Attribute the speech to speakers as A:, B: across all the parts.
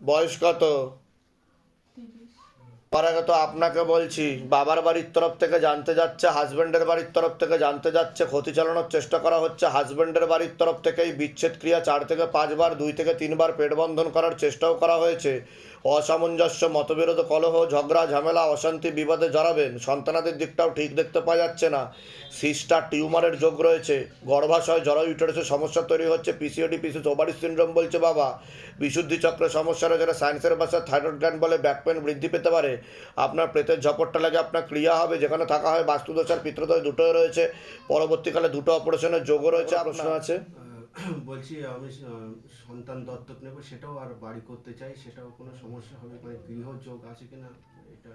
A: বয়স কত? তার আগে তো আপনাকে বলছি, বাবার বাড়ির তরফ থেকে জানতে যাচ্ছে, হাজবেন্ডের বাড়ির তরফ থেকে জানতে যাচ্ছে, ক্ষতি চালানোর চেষ্টা করা হচ্ছে। হাজবেন্ডের বাড়ির তরফ থেকেই বিচ্ছেদ ক্রিয়া 4 থেকে 5 বার, 2 থেকে 3 বার পেট বন্ধন করার চেষ্টাও করা হয়েছে। অসামঞ্জস্য, মতবিরোধ, কলহ, ঝগড়া, ঝামেলা, অশান্তি, বিবাদে জড়াবেন। সন্তানাদের দিকটাও ঠিক দেখতে পাওয়া যাচ্ছে না। সিস্টার টিউমারের যোগ রয়েছে। গর্ভাশয়, জরায়ু, ইউটেরাসের সমস্যা তৈরি হচ্ছে। পিসিওডি, পিসিওএস, ওভারি সিনড্রোম বলছে বাবা। বিশুদ্ধি চক্রের সমস্যা রয়েছে, যেটা সায়েন্সের ভাষায় থাইরয়েড গ্ল্যান্ড বলে। ব্যাক পেন বৃদ্ধি পেতে পারে। আপনার প্রেতের ঝপটটা লাগে, আপনার ক্রিয়া হবে। যেখানে থাকা হয় বাস্তুদোষ আর পিতৃদোষ দুটোই রয়েছে। পরবর্তীকালে দুটো অপারেশনের যোগও রয়েছে। প্রশ্ন আছে?
B: বলছি আমি সন্তান দত্তক নেব, সেটাও আর বাড়ি করতে চাই, সেটাও কোনো সমস্যা হবে? মানে গৃহযোগ আছে কিনা এটা?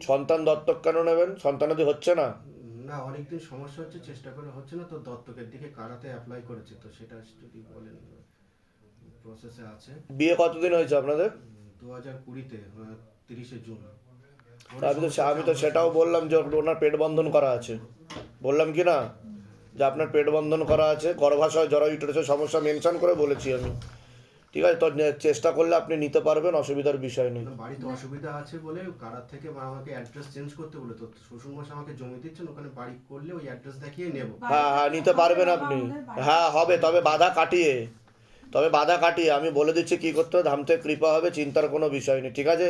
A: সন্তান দত্তক কেন নেবেন? সন্তানাদি হচ্ছে না?
B: না, অনেকদিন সমস্যা হচ্ছে, চেষ্টা করে হচ্ছে না, তো দত্তকের দিকে কারাতে অ্যাপ্লাই করেছে, তো সেটা যদি বলেন। প্রসেসে আছে।
A: বিয়ে কতদিন হয়েছে আপনাদের?
B: 2020-তে 30শে জুন।
A: আমি তো সেটাও বললাম যে ওনার পেট বন্ধন করা আছে। বললাম কি না যে আপনার পেট বন্ধন করা আছে, গর্ভাশয়, জরায়ু, ইউটেরাসের সমস্যা মেনশন করে বলেছি আমি। ঠিক আছে, তো চেষ্টা করলে আপনি নিতে পারবেন, অসুবিধার বিষয় নেই।
B: বাড়িতে অসুবিধা আছে বলে কারার থেকে আমাকে অ্যাড্রেস চেঞ্জ করতে বলে, তো শ্বশুরমশাই আমাকে জমি দিচ্ছেন, ওখানে বাড়ি করলে ওই অ্যাড্রেস দেখিয়ে নেব।
A: হ্যাঁ হ্যাঁ, নিতে পারবেন আপনি। হ্যাঁ হবে, তবে বাধা কাটিয়ে আমি বলে দিচ্ছি কী করতে হবে। ধামতে কৃপা হবে, চিন্তার কোনো বিষয় নেই। ঠিক আছে,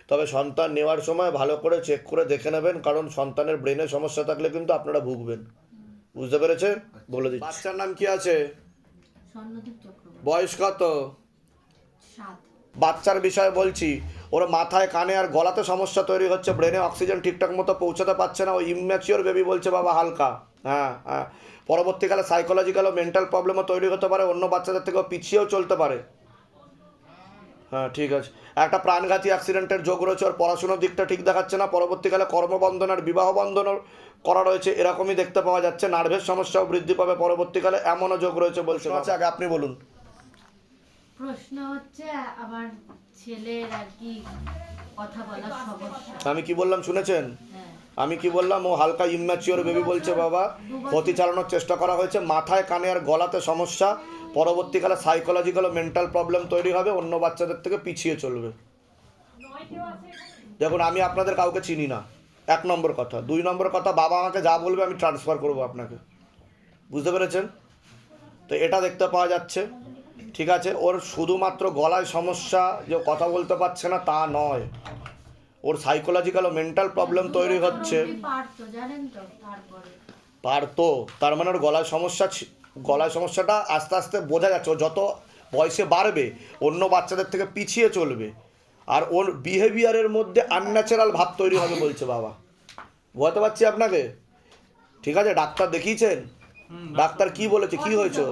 A: তবে সন্তান নেওয়ার সময় ভালো করে চেক করে দেখে নেবেন, কারণ সন্তানের ব্রেনের সমস্যা থাকলে কিন্তু আপনারা ভুগবেন। বুঝতে পেরেছেন? বলে দিচ্ছি। বাচ্চার নাম কি আছে? বয়স কত? বাচ্চার বিষয়ে বলছি, ওর মাথায়, কানে আর গলাতে সমস্যা তৈরি হচ্ছে। ব্রেনে অক্সিজেন ঠিকঠাক মতো পৌঁছাতে পারছে না। ও ইম্যাচিওর বেবি বলছে বাবা, হালকা। হ্যাঁ হ্যাঁ, পরবর্তীকালে সাইকোলজিক্যাল ও মেন্টাল প্রবলেমও তৈরি হতে পারে। অন্য বাচ্চাদের থেকেও পিছিয়েও চলতে পারে। হ্যাঁ ঠিক আছে। একটা প্রাণঘাতী অ্যাক্সিডেন্টের যোগ রয়েছে। ওর পড়াশোনার দিকটা ঠিক দেখাচ্ছে না। পরবর্তীকালে কর্মবন্ধন আর বিবাহ বন্ধনও করা রয়েছে, এরকমই দেখতে পাওয়া যাচ্ছে। নার্ভের সমস্যাও বৃদ্ধি পাবে পরবর্তীকালে, এমনও যোগ রয়েছে বলছে। আগে আপনি বলুন।
C: প্রশ্ন হচ্ছে আমার ছেলের আর কি কথা বলার সমস্যা।
A: আমি কি বললাম শুনেছেন? আমি কি বললাম? ও হালকা ইম্যাচিওর বেবি বলছে বাবা। ক্ষতি চালানোর চেষ্টা করা হয়েছে। মাথায়, কানে আর গলাতে সমস্যা। পরবর্তীকালে সাইকোলজিক্যাল ও মেন্টাল প্রবলেম তৈরি হবে। অন্য বাচ্চাদের থেকে পিছিয়ে চলবে। দেখুন, আমি আপনাদের কাউকে চিনি না, 1 নম্বর কথা। 2 নম্বর কথা, বাবা আমাকে যা বলবে আমি ট্রান্সফার করব আপনাকে। বুঝতে পেরেছেন? তো এটা দেখতে পাওয়া যাচ্ছে। ঠিক আছে, ওর শুধুমাত্র গলায় সমস্যা, যে কথা বলতে পারছে না তা নয়, ওর সাইকোলজিক্যাল ও মেন্টাল প্রবলেম তৈরি হচ্ছে। পারতো, তার মানে ওর গলায় সমস্যাটা আস্তে আস্তে বোঝা যাচ্ছে। ও যত বয়সে বাড়বে অন্য বাচ্চাদের থেকে পিছিয়ে চলবে, আর ওর বিহেভিয়ারের মধ্যে আনন্যাচারাল ভাব তৈরি হবে বলছে বাবা। বোঝাতে পারছি আপনাকে? ঠিক আছে, ডাক্তার দেখিয়েছেন? ডাক্তার কি বলেছে, কি হয়েছে?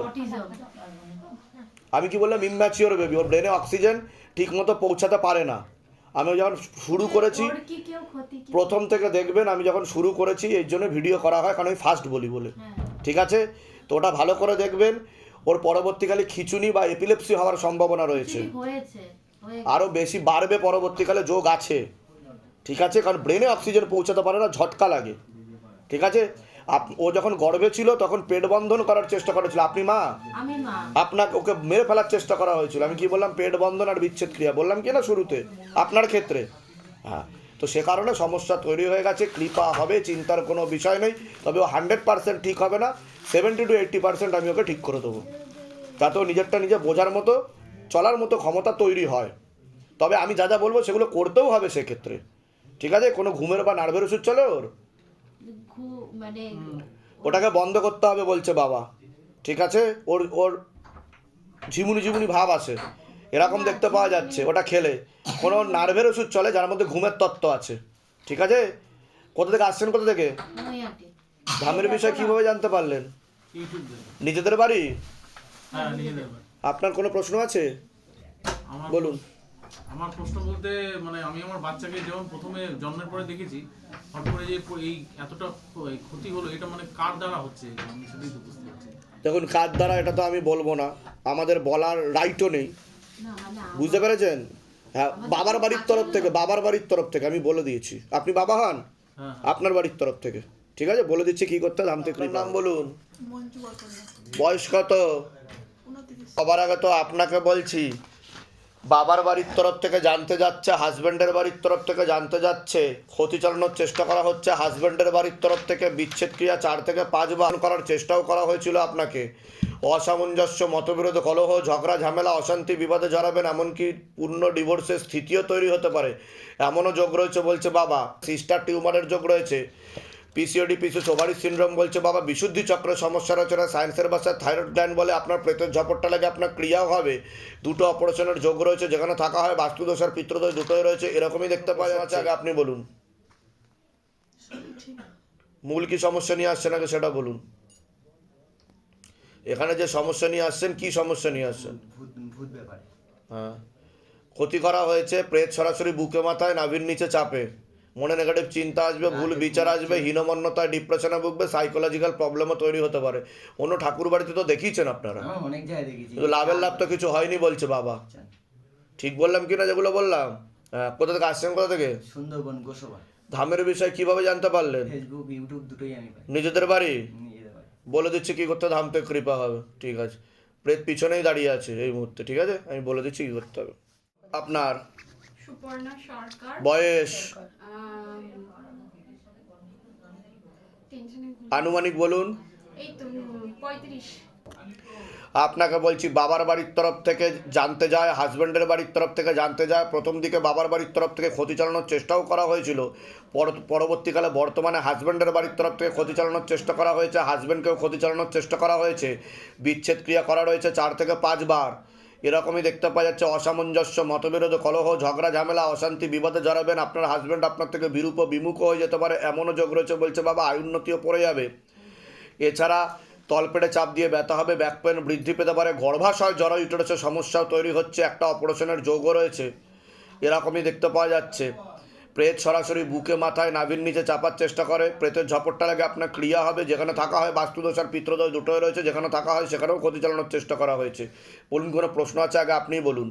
A: আমি কি বললাম? ইম্যাচিওর বেবি, ওর ব্রেনে অক্সিজেন ঠিক মতো পৌঁছাতে পারে না। আমি যখন শুরু করেছি, প্রথম থেকে দেখবেন, আমি যখন শুরু করেছি এই জন্য ভিডিও করা হয়, কারণ আমি ফার্স্ট বলি বলে। ঠিক আছে, তো ওটা ভালো করে দেখবেন। ওর পরবর্তীকালে খিঁচুনি বা এপিলেপসি হওয়ার সম্ভাবনা রয়েছে, আরও বেশি বাড়বে পরবর্তীকালে, যোগ আছে। ঠিক আছে, কারণ ব্রেনে অক্সিজেন পৌঁছাতে পারে না, ঝটকা লাগে। ঠিক আছে, ও যখন গর্ভে ছিল তখন পেট বন্ধন করার চেষ্টা করেছিল। আপনি মা? আপনাকে ওকে মেরে ফেলার চেষ্টা করা হয়েছিল। আমি কি বললাম? পেট বন্ধন আর বিচ্ছেদ ক্রিয়া বললাম কি না শুরুতে আপনার ক্ষেত্রে? হ্যাঁ, তো সে কারণে সমস্যা তৈরি হয়ে গেছে। কৃপা হবে, চিন্তার কোনো বিষয় নেই। তবে ও 100% ঠিক হবে না, 70 to 80% আমি ওকে ঠিক করে দেবো, যাতে ও নিজেরটা নিজে বোঝার মতো, চলার মতো ক্ষমতা তৈরি হয়। তবে আমি যা যা বলবো সেগুলো করতেও হবে সেক্ষেত্রে। ঠিক আছে, কোনো ঘুমের বা নার্ভের ওষুধ চলে ওর? ওটাকে বন্ধ করতে হবে বলছে বাবা। ঠিক আছে, ওর ওর ঝিমুনি ভাব আসে, এরকম দেখতে পাওয়া যাচ্ছে। ওটা খেলে কোনো নার্ভের ওষুধ চলে যার মধ্যে ঘুমের তত্ত্ব আছে। ঠিক আছে, কোথা থেকে আসছেন? কোথা থেকে? ধামের বিষয় কিভাবে জানতে পারলেন? নিজেদের বাড়ি? আপনার কোনো প্রশ্ন আছে? বলুন।
D: আমার প্রশ্ন বলতে, মানে আমি আমার বাচ্চাকে যেমন প্রথমে জন্মের পরে দেখেছি, হঠাৎ করে যে এই এতটা ক্ষতি হলো, এটা মানে কার দ্বারা হচ্ছে, আমি সেটাই তো বুঝতে পারছি।
A: দেখুন, কার দ্বারা এটা তো আমি বলবো না, আমাদের বলার রাইটও নেই। বুঝতে পেরেছেন? হ্যাঁ, বাবার বাড়ির তরফ থেকে আমি বলে দিয়েছি। আপনি বাবা হন, আপনার বাড়ির তরফ থেকে। ঠিক আছে, বলে দিচ্ছি কি করতে হবে। আপনার নাম বলুন। বয়স কত? সবার আগে তো আপনাকে বলছি, বাবার বাড়ির তরফ থেকে জানতে যাচ্ছে, হাজব্যান্ডের বাড়ির তরফ থেকে জানতে যাচ্ছে, ক্ষতি চালানোর চেষ্টা করা হচ্ছে হাজব্যান্ডের বাড়ির তরফ থেকে, বিচ্ছেদ ক্রিয়া 4 থেকে 5 বার করার চেষ্টাও করা হয়েছিল আপনাকে, অসামঞ্জস্য, মতবিরোধ, কলহ, ঝগড়া, ঝামেলা, অশান্তি, বিবাদে জড়াবেন, এমনকি পূর্ণ ডিভোর্সের স্থিতিও তৈরি হতে পারে এমনও যোগ রয়েছে বলছে বাবা। সিস্টার টিউমারের যোগ রয়েছে, পিসিওডি, পিসিওএস, ওভারি সিনড্রোম বলছে বাবা। বিশুদ্ধি চক্রের সমস্যা রয়েছে, সায়েন্সের ভাষায় থাইরয়েড গ্ল্যান্ড বলে, আপনার প্রেতের ঝপটটা লাগে, আপনার ক্রিয়াও হবে, দুটো অপারেশনের যোগ রয়েছে, যেখানে থাকা হয় বাস্তুদোষ আর পিতৃদোষ দুটোই রয়েছে, এরকমই দেখতে পাওয়া যাচ্ছে। আগে আপনি বলুন মূল কি সমস্যা নিয়ে আসছেন, আগে সেটা বলুন। এখানে যে সমস্যা নিয়ে আসছেন, কি সমস্যা নিয়ে আসছেন?
E: ভূত ব্যাপারে।
A: হ্যাঁ, ক্ষতি করা হয়েছে, প্রেত সরাসরি বুকে মাথায় নাভির নিচে চাপে, মনে নেগেটিভ চিন্তা আসবে, ভুল বিচার আসবে, হীনমন্যতায় ডিপ্রেশনে ভুগবে, সাইকোলজিক্যাল প্রবলেমও তৈরি হতে পারে। অন্য ঠাকুর বাড়িতে তো দেখিয়েছেন আপনারা,
E: অনেক জায়গায় দেখেছি,
A: কিন্তু লাভের লাভ তো কিছু হয়নি বলছে বাবা। ঠিক বললাম কি না যেগুলো বললাম? হ্যাঁ, কোথা থেকে আসছেন, কোথা থেকে?
E: সুন্দরবন, গোসবা।
A: ধামের বিষয় কিভাবে জানতে পারলেন?
E: ফেসবুক, ইউটিউব দুটোই আমি পাই।
A: নিজেদের বাড়ি
E: নিজেদের বাড়ি।
A: বলে দিচ্ছি কি করতে, ধাম থেকে কৃপা হবে। ঠিক আছে, প্রেত পিছনেই দাঁড়িয়ে আছে এই মুহূর্তে, ঠিক আছে, আমি বলে দিচ্ছি কি করতে হবে। আপনার
F: সুপর্ণা সরকার,
A: বয়স
F: টেনশনে
A: আনুমানিক বলুন।
F: এই তো 35।
A: আপনাকে বলছি বাবার বাড়ির তরফ থেকে জানতে যায়, হাজব্যান্ডের বাড়ির তরফ থেকে জানতে যায়। প্রথম দিকে বাবার বাড়ির তরফ থেকে ক্ষতি চালানোর চেষ্টাও করা হয়েছিল, পরবর্তীকালে বর্তমানে হাজব্যান্ডের বাড়ির তরফ থেকে ক্ষতি চালানোর চেষ্টা করা হয়েছে, হাজব্যান্ডকেও ক্ষতি চালানোর চেষ্টা করা হয়েছে, বিচ্ছেদ ক্রিয়া করা রয়েছে 4 থেকে 5 বার। এরকমই দেখতে পাওয়া যাচ্ছে, অসামঞ্জস্য, মতবিরোধ, কলহ, ঝগড়া, ঝামেলা, অশান্তি, বিবাদে জড়াবেন, আপনার হাজব্যান্ড আপনার থেকে বিরূপ বিমুখ হয়ে যেতে পারে এমনও যোগ রয়েছে বলছে বাবা। আয়ুন্নতিও পড়ে যাবে। এছাড়া তলপেটে চাপ দিয়ে ব্যথা হবে, ব্যাক পেন বৃদ্ধি পেতে পারে, গর্ভাশয় জ্বর ইউটেরাসের সমস্যাও তৈরি হচ্ছে, একটা অপারেশনের যোগও রয়েছে এরকমই দেখতে পাওয়া যাচ্ছে। প্রেত সরাসরি বুকে মাথায় নাভির নিচে চাপার চেষ্টা করে, প্রেতের ঝপটটা লাগে, আপনার ক্রিয়া হবে, যেখানে থাকা হয় বাস্তুদোষ আর পিতৃদোষ দুটোই রয়েছে, যেখানে থাকা হয় সেখানেও ক্ষতি চালানোর চেষ্টা করা হয়েছে। বলুন, কোনো প্রশ্ন আছে? আগে আপনিই বলুন।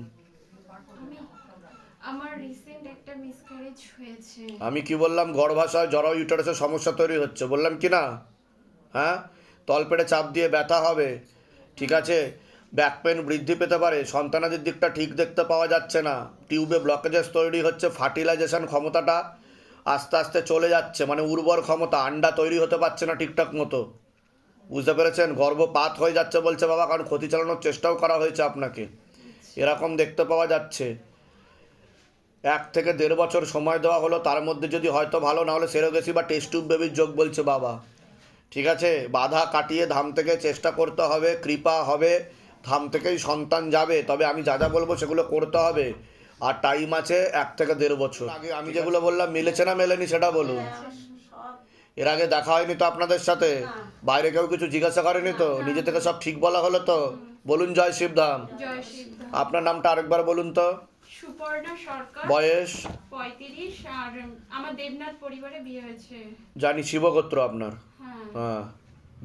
F: আমার রিসেন্ট একটা মিসক্যারেজ হয়েছে।
A: আমি কি বললাম? গর্ভাশয় জ্বর ইউটেরাসের সমস্যা তৈরি হচ্ছে, বললাম কি না? হ্যাঁ, তলপেটে চাপ দিয়ে ব্যথা হবে, ঠিক আছে, ব্যাক পেন বৃদ্ধি পেতে পারে, সন্তানাদির দিকটা ঠিক দেখতে পাওয়া যাচ্ছে না, টিউবে ব্লকেজেস তৈরি হচ্ছে, ফার্টিলাইজেশন ক্ষমতাটা আস্তে আস্তে চলে যাচ্ছে, মানে উর্বর ক্ষমতা, আন্ডা তৈরি হতে পারছে না ঠিকঠাক মতো, বুঝতে পেরেছেন? গর্ভপাত হয়ে যাচ্ছে বলছে বাবা, কারণ ক্ষতি চালানোর চেষ্টাও করা হয়েছে আপনাকে, এরকম দেখতে পাওয়া যাচ্ছে। 1 থেকে 1.5 বছর সময় দেওয়া হলো, তার মধ্যে যদি হয়তো ভালো না হলে সেরোগেসি বা টেস্ট টিউব বেবির যোগ বলছে বাবা, ঠিক আছে। বাধা কাটিয়ে ধাম থেকে চেষ্টা করতে হবে, কৃপা হবে, ধাম থেকেই সন্তান যাবে, তবে আমি যা যা বলবো সেগুলো করতে হবে, আর টাইম আছে 1 থেকে 1.5 বছর। আগে আমি যেগুলো বললাম মিলেছে না মেলেনি সেটা বলুন। এর আগে দেখা হয়নি তো আপনাদের সাথে? বাইরে কেউ কিছু জিজ্ঞাসা করেনি তো? নিজে থেকে সব ঠিক বলা হলো তো? বলুন জয় শিবধাম।
F: জয় শিবধাম।
A: আপনার নামটা আরেকবার বলুন তো।
F: সুপর্ণা সরকার,
A: বয়স?
F: 35। আর আমার দেবনাথ পরিবারে বিয়ে হয়েছে।
A: জানি, শিবগোত্র আপনার।
F: হ্যাঁ।
A: হ্যাঁ,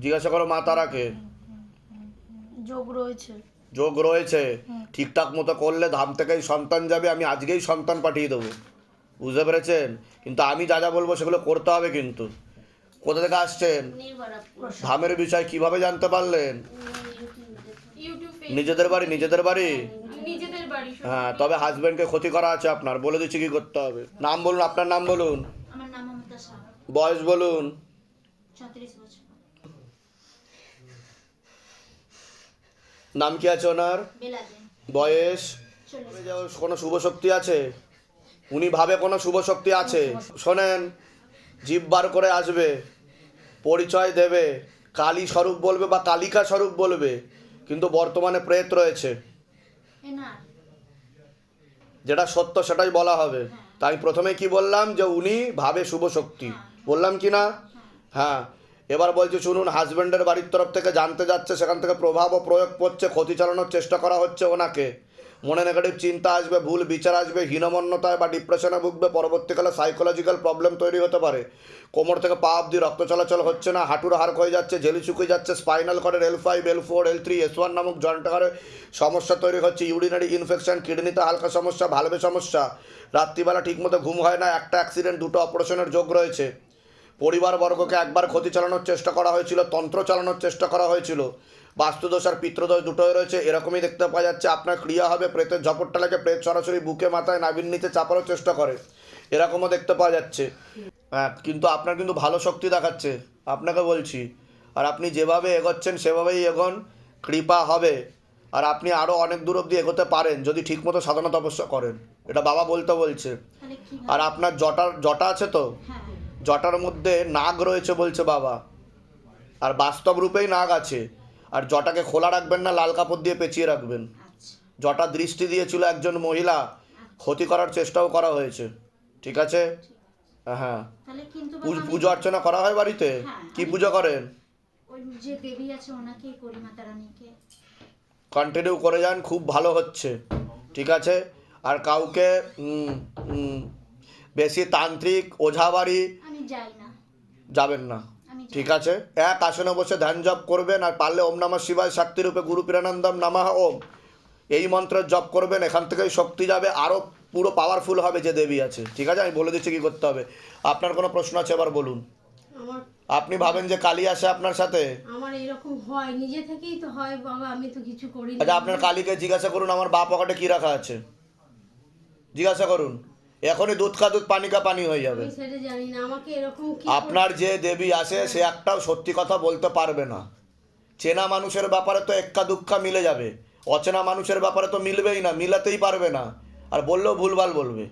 A: জিজ্ঞাসা করো মা তারাকে।
C: যোগ রয়েছে।
A: যোগ রয়েছে, ঠিকঠাক মতো করলে ধাম থেকেই সন্তান যাবে, আমি আজকেই সন্তান পাঠিয়ে দেবো, বুঝতে পেরেছেন? কিন্তু আমি যা যা বলবো সেগুলো করতে হবে কিন্তু। কোথা থেকে আসছেন? ধামের বিষয় কিভাবে জানতে পারলেন?
F: ইউটিউব,
A: নিজেদের বাড়ি? নিজেদের বাড়ি?
F: নিজেদের বাড়ি।
A: হ্যাঁ, তবে হাজব্যান্ডকে ক্ষতি করা আছে আপনার, বলে দিচ্ছি কি করতে হবে। নাম বলুন, আপনার নাম বলুন।
C: আমার নাম মমতা শাহ,
A: বয়স বলুন।
C: 36 বছর।
A: নাম কি আছে ওনার?
C: বেলাদে।
A: বয়স?
C: 40।
A: কোনো শুভ শক্তি আছে? উনি ভাবে কোনো শুভ শক্তি আছে। শোনেন, জিভ বার করে আসবে, পরিচয় দেবে, কালী স্বরূপ বলবে বা কালিকা স্বরূপ বলবে, কিন্তু বর্তমানে প্রেত রয়েছে,
C: এনার
A: যেটা সত্য সেটাই বলা হবে। তাই প্রথমে কি বললাম, যে উনি ভাবে শুভ শক্তি, বললাম কি না? হ্যাঁ, এবার বলছি শুনুন, হাজব্যান্ডের বাড়ির তরফ থেকে জানতে যাচ্ছে, সেখান থেকে প্রভাব ও প্রয়োগ করছে, ক্ষতি চালানোর চেষ্টা করা হচ্ছে ওনাকে, মনে নেগেটিভ চিন্তা আসবে, ভুল বিচার আসবে, হীনমন্যতায় বা ডিপ্রেশনে ভুগবে, পরবর্তীকালে সাইকোলজিক্যাল প্রবলেম তৈরি হতে পারে, কোমর থেকে পা অবধি রক্ত চলাচল হচ্ছে না, হাঁটুর হাড় ক্ষয়ে যাচ্ছে, ঝেলি শুকিয়ে যাচ্ছে, spinal কর্ডের L5, L4, L3, S1 নামক জয়েন্ট হাড়ে সমস্যা তৈরি হচ্ছে, ইউরিনারি ইনফেকশন, কিডনিতে হালকা সমস্যা, ভালভে সমস্যা, রাত্রিবেলা ঠিকমতো ঘুম হয় না, একটা অ্যাক্সিডেন্ট, 2টো অপারেশনের যোগ রয়েছে, পরিবারবর্গকে একবার ক্ষতি চালানোর চেষ্টা করা হয়েছিল, তন্ত্র চালানোর চেষ্টা করা হয়েছিল, বাস্তুদোষ আর পিতৃদোষ দুটোই রয়েছে। এরকমই দেখতে পাওয়া যাচ্ছে। আপনার ক্রিয়া হবে, প্রেতের ঝপটটা লাগে, প্রেত সরাসরি বুকে মাথায় নাভির নিচে চাপানোর চেষ্টা করে, এরকমও দেখতে পাওয়া যাচ্ছে। হ্যাঁ, কিন্তু আপনার কিন্তু ভালো শক্তি দেখাচ্ছে, আপনাকে বলছি। আর আপনি যেভাবে এগোচ্ছেন সেভাবেই এগোন, কৃপা হবে। আর আপনি আরও অনেক দূর অবধি এগোতে পারেন যদি ঠিকমতো সাধনা তপস্যা করেন, এটা বাবা বলতে বলছে।
C: তাহলে কি
A: আর আপনার জটা আছে তো,
C: হ্যাঁ
A: জটার মধ্যে নাগ রয়েছে বলছে বাবা, আর বাস্তব রূপেই নাগ আছে। আর জটাকে খোলা রাখবেন না, লাল কাপড় দিয়ে পেঁচিয়ে রাখবেন।
C: আচ্ছা
A: জটা দৃষ্টি দিয়েছিল একজন মহিলা, ক্ষতি করার চেষ্টাও করা হয়েছে, ঠিক আছে? হ্যাঁ।
C: তাহলে কিন্তু বাবা আমি
A: পুজো অর্চনা করা হয় বাড়িতে?
C: হ্যাঁ,
A: কি পুজো করেন?
C: ওই যে দেবী আছে ওনাকেই করি, মাতা রানীকে।
A: কন্টিনিউ করে যান, খুব ভালো হচ্ছে, ঠিক আছে? আর কাউকে বেশি তান্ত্রিক ওঝা বাড়ি
C: আমি যাই না,
A: যাবেন না,
C: আমি যাই
A: ঠিক আছে? এক আসনে বসে ধ্যান জপ করবেন, আর পারলে ওম নমঃ শিবায় শক্তিরূপে গুরু পিরানন্দম নমঃ ওম, এই মন্ত্রের জপ করবেন। এখান থেকেই শক্তি যাবে, আরও পুরো পাওয়ারফুল হবে যে দেবী আছে, ঠিক আছে? আমি বলে দিচ্ছি কী করতে হবে। আপনার কোনো প্রশ্ন আছে এবার বলুন।
G: আমার
A: আপনি ভাবেন যে কালী আসে আপনার সাথে?
G: আমার এরকম হয়, নিজে থেকেই তো হয় বাবা, আমি তো কিছু করি না।
A: আচ্ছা, আপনার কালীকে জিজ্ঞাসা করুন আমার বা পকেটে কী রাখা আছে, জিজ্ঞাসা করুন, এখনই দুধ কা দুধ পানি কা পানি হয়ে যাবে।
G: আমি সেটা জানি না, আমাকে এরকম কি
A: আপনার যে দেবী আসে সে একটাও সত্যি কথা বলতে পারবে না। চেনা মানুষের ব্যাপারে তো এক্কা দুক্কা মিলে যাবে, অচেনা মানুষের ব্যাপারে তো মিলবেই না, মিলাতেই পারবে না, আর বললেও ভুলভাল বলবে।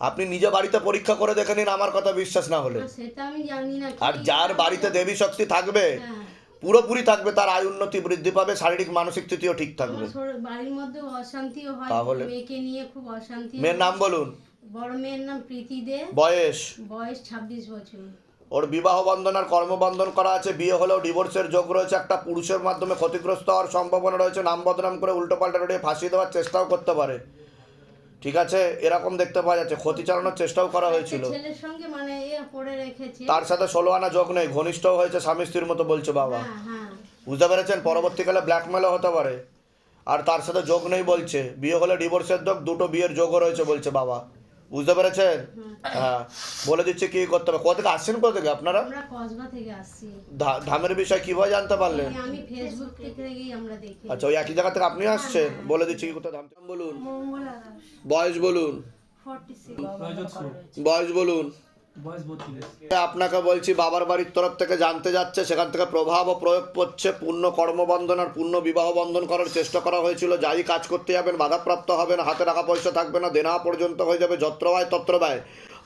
A: আপনি নিজে বাড়িতে পরীক্ষা করে দেখে নিন আমার কথা বিশ্বাস না হলে।
G: না, সেটা আমি জানি না।
A: আর যার বাড়িতে দেবী শক্তি থাকবে,
G: হ্যাঁ,
A: পুরোপুরি থাকবে, তার আয় উন্নতি বৃদ্ধি পাবে, শারীরিক মানসিক স্থিতিও ঠিক থাকবে।
G: আমার বাড়ির মধ্যে অশান্তিও হয়,
A: তাহলে?
G: মেয়েকে নিয়ে খুব অশান্তি
A: মেয়ের
G: হয়।
A: নাম বলুন।
G: বড় মেয়ের নাম প্রীতি দে,
A: বয়স?
G: বয়স 26 বছর।
A: ওর বিবাহ বন্ধন আর কর্মবন্ধন করা আছে, বিয়ে হলেও ডিভোর্সের যোগ রয়েছে, একটা পুরুষের মাধ্যমে ক্ষতিগ্রস্ত হওয়ার সম্ভাবনা রয়েছে, নাম বদনাম করে উল্টোপাল্টা রটিয়ে ফাঁসিয়ে দেওয়ার চেষ্টাও করতে পারে, ঠিক আছে? এরকম দেখতে পাওয়া যাচ্ছে, ক্ষতি চালানোর চেষ্টাও করা হয়েছিল।
G: একটা ছেলের সঙ্গে মানে এ করে রেখেছে।
A: তার সাথে 16 আনা যোগ নেই, ঘনিষ্ঠও হয়েছে, স্বামী স্ত্রীর মতো বলছে বাবা,
G: হ্যাঁ হ্যাঁ,
A: বুঝতে পেরেছেন? পরবর্তীকালে ব্ল্যাকমেলও হতে পারে। আর তার সাথে যোগ নেই বলছে, বিয়ে হলে ডিভোর্সের যোগ, দুটো বিয়ের যোগও রয়েছে বলছে বাবা, বুঝতে পেরেছেন? হ্যাঁ, বলে দিচ্ছে কি করতে হবে। কোথা থেকে আসছেন, কোথা থেকে আপনারা?
G: আমরা কসবা থেকে আসছি।
A: ধামের বিষয় কিভাবে জানতে পারলেন?
G: আমি ফেসবুক থেকেই আমরা দেখি।
A: আচ্ছা, ওই একই জায়গা থেকে আপনি আসছেন? বলে দিচ্ছি কি করতে ধাম। বলুন,
G: মঙ্গলা দাস,
A: বয়স বলুন,
G: 46।
A: বয়স বলুন। আপনাকে বলছি বাবার বাড়ির তরফ থেকে জানতে যাচ্ছে, সেখান থেকে প্রভাব ও প্রয়োগ করছে, পূর্ণ কর্মবন্ধন আর পূর্ণ বিবাহ বন্ধন করার চেষ্টা করা হয়েছিল। যাই কাজ করতে যাবেন বাধাপ্রাপ্ত হবেন, হাতে টাকা পয়সা থাকবে না, দেনা পর্যন্ত হয়ে যাবে, যত্র ব্যয় তত্র ব্যয়,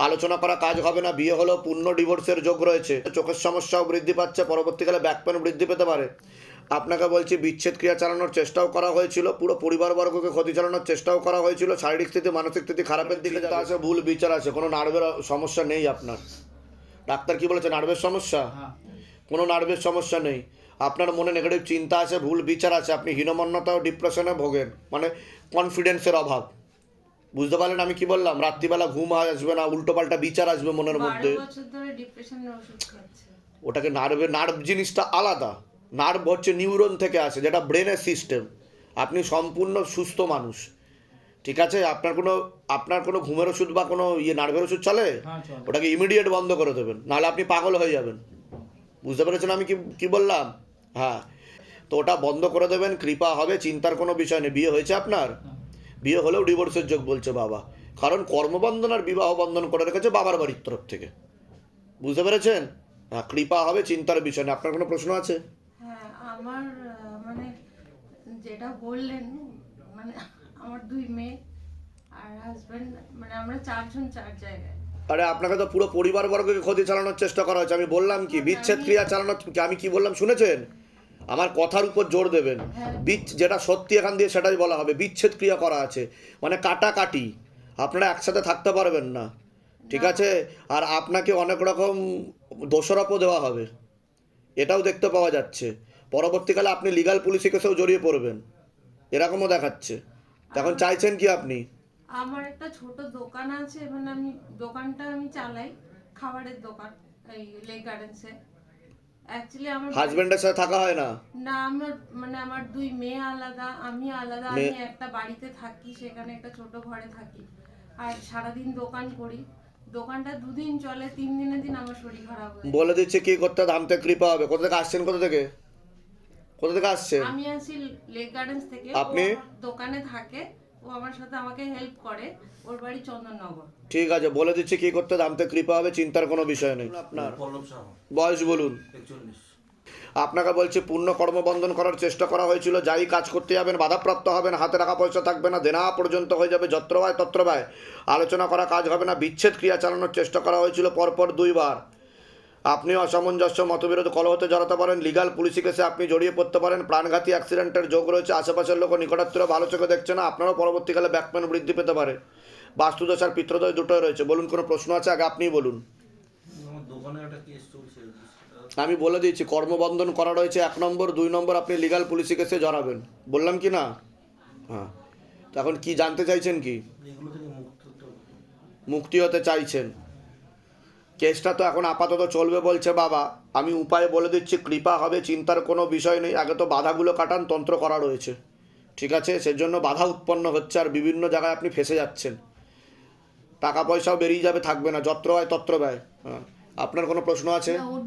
A: আলোচনা করা কাজ হবে না, বিয়ে হলেও পূর্ণ ডিভোর্সের যোগ রয়েছে, চোখের সমস্যাও বৃদ্ধি পাচ্ছে, পরবর্তীকালে ব্যাক পেন বৃদ্ধি পেতে পারে। আপনাকে বলছি বিচ্ছেদ ক্রিয়া চালানোর চেষ্টাও করা হয়েছিল, পুরো পরিবারবর্গকে ক্ষতি চালানোর চেষ্টাও করা হয়েছিল, শারীরিক স্থিতি মানসিক স্থিতি খারাপের দিকে আছে, ভুল বিচার আছে, কোনো নার্ভের সমস্যা নেই আপনার। ডাক্তার কি বলেছে, নার্ভের সমস্যা? কোনো নার্ভের সমস্যা নেই। আপনার মনে নেগেটিভ চিন্তা আছে, ভুল বিচার আছে, আপনি হীনমন্যতা ও ডিপ্রেশনে ভোগেন, মানে কনফিডেন্সের অভাব, বুঝতে পারলেন আমি কি বললাম? রাত্রিবেলা ঘুম আসবে না, উল্টোপাল্টা বিচার আসবে মনের মধ্যে।
F: 12 বছর ধরে ডিপ্রেশনের ওষুধ খাচ্ছে।
A: ওটাকে নার্ভ জিনিসটা আলাদা। নার্ভ হচ্ছে নিউরন থেকে আসে, যেটা ব্রেনের সিস্টেম। আপনি সম্পূর্ণ সুস্থ মানুষ, ঠিক আছে? আপনার কোনো ঘুমের ওষুধ বা কোনো নার্ভের ওষুধ চলে? ওটাকে ইমিডিয়েট বন্ধ করে দেবেন, নাহলে আপনি পাগল হয়ে যাবেন, বুঝতে পেরেছেন আমি কি বললাম? হ্যাঁ, তো ওটা বন্ধ করে দেবেন, কৃপা হবে, চিন্তার কোনো বিষয় নেই। বিয়ে হয়েছে আপনার? বিয়ে হলেও ডিভোর্সের যোগ বলছে বাবা, কারণ কর্মবন্ধন আর বিবাহ বন্ধন করে রেখেছে বাবার বাড়ির তরফ থেকে, বুঝতে পেরেছেন? হ্যাঁ, কৃপা হবে, চিন্তার বিষয় নেই। আপনার কোনো প্রশ্ন আছে?
F: হ্যাঁ, আমার মানে যেটা বললেন, মানে আমার 2 মেয়ে আর হাজবেন্ড, মানে আমরা 4 জন 4 জায়গায়।
A: আরে আপনাকে তো পুরো পরিবারবর্গকে ক্ষতি চালানোর চেষ্টা করা হয়েছে। আমি বললাম কি বিচ্ছেদ ক্রিয়া চালানোর, আমি কি বললাম শুনেছেন? আমার কথার উপর জোর দেবেন। যেটা সত্যি এখান দিয়ে সেটাই বলা হবে। বিচ্ছেদ ক্রিয়া করা আছে, মানে কাটাকাটি, আপনারা একসাথে থাকতে পারবেন না, ঠিক আছে? আর আপনাকে অনেক রকম দোষারোপও দেওয়া হবে, এটাও দেখতে পাওয়া যাচ্ছে। পরবর্তীকালে আপনি লিগাল পুলিশি কেসেও জড়িয়ে পড়বেন, এরকমও দেখাচ্ছে। তখন চাইছেন কি আপনি?
F: আমার একটা ছোট দোকান আছে, মানে দোকানটা আমি চালাই, খাবারের দোকান, এই লেক গার্ডেন্সে। অ্যাকচুয়ালি আমার
A: হাজবেন্ডের সাথে থাকা হয় না?
F: না, আমার 2 মেয়ে আলাদা, আমি আলাদা। আমি একটা বাড়িতে থাকি, সেখানে একটা ছোট ঘরে থাকি, আর সারাদিন দোকান করি। দোকানটা 2 দিন চলে, 3 দিনের দিন আমার শরীর খারাপ হয়ে যায়।
A: বলে দিচ্ছি কি করতে ধাম থেকে কৃপা হবে। কোথা থেকে আসছেন? কোথা থেকে আসছেন?
F: আমি আসি লেক গার্ডেন্স থেকে।
A: আপনি?
F: ও আমার দোকানে থাকে, ও আমার সাথে আমাকে হেল্প করে। ওর বাড়ি চন্দননগর।
A: ঠিক আছে, বলে দিচ্ছি কি করতে ধাম থেকে কৃপা হবে, চিন্তার কোনো বিষয় নেই। আপনার বয়স বলুন। আপনাকে বলছি পূর্ণ কর্মবন্ধন করার চেষ্টা করা হয়েছিল, যাই কাজ করতে যাবেন বাধাপ্রাপ্ত হবেন, হাতে টাকা পয়সা থাকবে না, দেনা পর্যন্ত হয়ে যাবে, যত্র ব্যয় তত্র ব্যয়, আলোচনা করা কাজ হবে না, বিচ্ছেদ ক্রিয়া চালানোর চেষ্টা করা হয়েছিল পরপর 2 বার। আপনি অসামঞ্জস্য মতবিরোধ কলহতে জড়াতে পারেন, লিগাল পুলিশি কেসে আপনি জড়িয়ে পড়তে পারেন, প্রাণঘাতী অ্যাক্সিডেন্টের যোগ রয়েছে, আশেপাশের লোক নিকটাত্মীয় ভালো চোখে দেখছে না, আপনারও পরবর্তীকালে ব্যাকপেন বৃদ্ধি পেতে পারে, বাস্তুদোষ আর পিত্রদোষ দুটোই রয়েছে। বলুন, কোনো প্রশ্ন আছে? আগে আপনিই বলুন।
B: আমার দোকানে একটা কেস চলছে,
A: আমি বলে দিচ্ছি কর্মবন্ধন করা রয়েছে 1 নম্বর, 2 নম্বর আপনি লিগাল পুলিশি কেসে জড়াবেন, বললাম কি না? হ্যাঁ, তো এখন কি জানতে চাইছেন? কি
B: এগুলো থেকে
A: মুক্তি হতে চাইছেন? কেসটা তো এখন আপাতত চলবে বলছে বাবা, আমি উপায় বলে দিচ্ছি, কৃপা হবে, চিন্তার কোনো বিষয় নেই। আগে তো বাধাগুলো কাটান, তন্ত্র করা রয়েছে, ঠিক আছে? সেজন্য বাধা উৎপন্ন হচ্ছে আর বিভিন্ন জায়গায় আপনি ফেসে যাচ্ছেন, টাকা পয়সাও বেরিয়ে যাবে, থাকবে না, যত্র হয় তত্র ব্যয়। হ্যাঁ, আপনার কোনো প্রশ্ন আছে?
H: না, ওর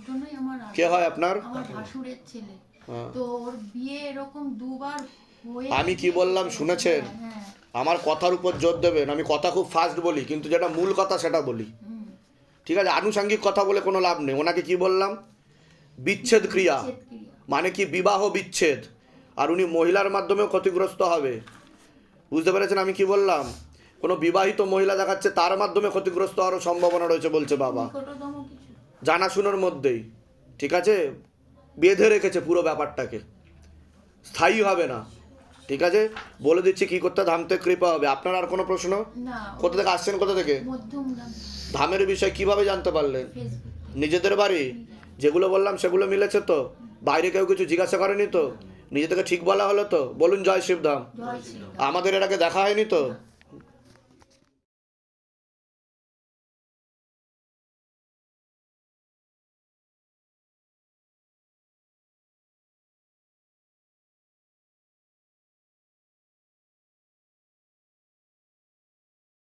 H: জন্যই আমার
A: কে হয় আপনার?
H: আমার ভাসুরের ছেলে।
A: হ্যাঁ।
H: তো ওর বিয়ে এরকম 2 বার হয়ে
A: আমি কি বললাম শুনেছেন?
H: হ্যাঁ,
A: আমার কথার উপর জোর দেবেন, আমি কথা খুব ফাস্ট বলি, কিন্তু যেটা মূল কথা সেটা বলি, ঠিক আছে? আনুষঙ্গিক কথা বলে কোনো লাভ নেই। ওনাকে কি বললাম? বিচ্ছেদ ক্রিয়া, মানে কি বিবাহ বিচ্ছেদ, আর উনি মহিলার মাধ্যমেও ক্ষতিগ্রস্ত হবে, বুঝতে পেরেছেন আমি কি বললাম? কোনো বিবাহিত মহিলা দেখাচ্ছে, তার মাধ্যমে ক্ষতিগ্রস্ত হওয়ারও সম্ভাবনা রয়েছে বলছে বাবা,
H: নিকটতম কিছু।
A: জানাশুনোর মধ্যেই, ঠিক আছে? বেঁধে রেখেছে পুরো ব্যাপারটাকে, স্থায়ী হবে না, ঠিক আছে? বলে দিচ্ছি কি করতে ধাম থেকে কৃপা হবে। আপনার আর কোনো প্রশ্ন?
H: না,
A: কোথা থেকে আসছেন? কোথা থেকে?
H: মধ্যমগ্রাম,
A: ধামের বিষয় কিভাবে জানতে পারলেন?
H: ফেসবুক।
A: নিজেদের বাড়ি যেগুলো বললাম সেগুলো মিলেছে তো? বাইরে কেউ কিছু জিজ্ঞাসা করেনি তো? নিজে থেকে ঠিক বলা হলো তো? বলুন জয় শিবধাম।
H: জয় শ্রী।
A: আমাদের এর আগে দেখা হয়নি তো?